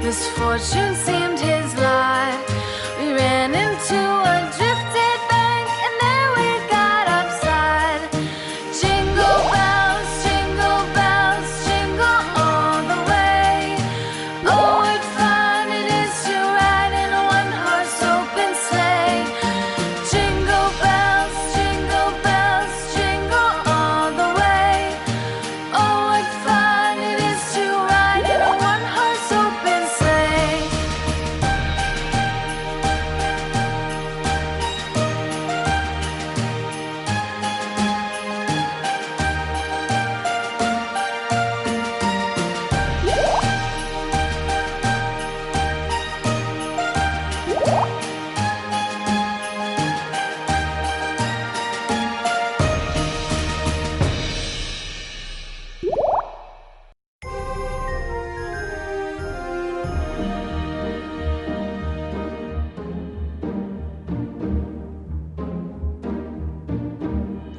Misfortune seemed his life. We ran into a drifted bank, and there we got upside. Jingle bells, jingle all the way. Oh, what fun it is to ride in a one-horse open sleigh. Jingle bells, jingle all the way. Oh, what fun it is to ride in a one-horse open sleigh.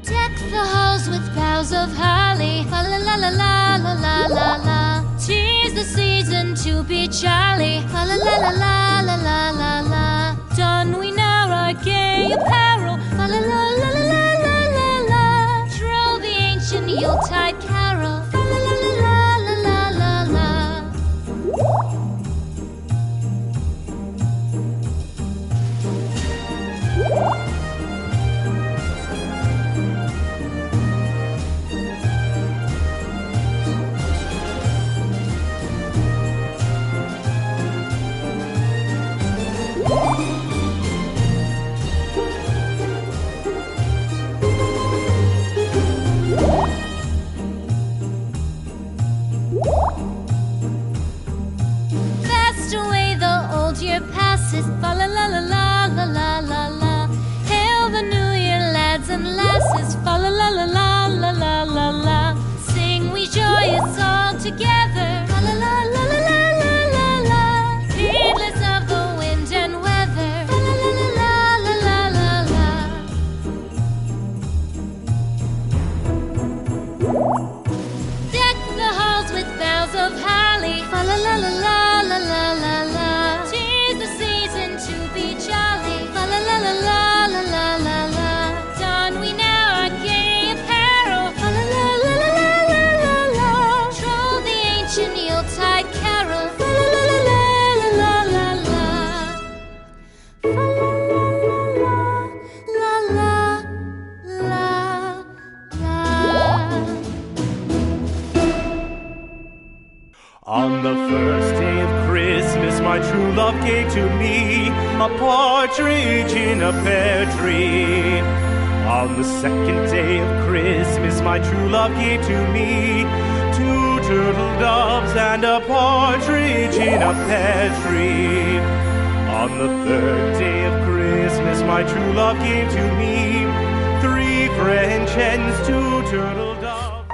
Deck the halls with boughs of holly, fa la la la la la la la la. 'Tis the season to be jolly, fa la la la la la la la la. Don we now our gay apparel, fa la la la la la la la la. Troll the ancient Yuletide carol, fa la la la la la la la la. Fast away the old year passes, fa la la la la la la la la. Hail the new year, lads and lasses, fa la la la la la la la la. Sing we joyous all together, fa la la la la la la la la. Heedless of the wind and weather, fa la la la la la la la la. Deck the halls with boughs of holly, fa la la la la la la la la. 'Tis the season to be jolly, fa la la la la la la la la. Don we now our gay apparel, fa la la la la la la la la. Troll the ancient Yuletide carol, fa la la la la la la la. Fa la la la la la la. On the first day of Christmas, my true love gave to me a partridge in a pear tree. On the second day of Christmas, my true love gave to me 2 turtle doves and a partridge in a pear tree. On the third day of Christmas, my true love gave to me 3 French hens, two turtle doves.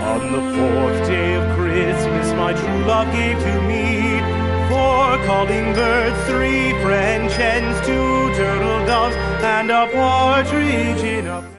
On the fourth day of Christmas, my true love gave to me 4 calling birds, 3 French hens, 2 turtle doves, and a partridge in a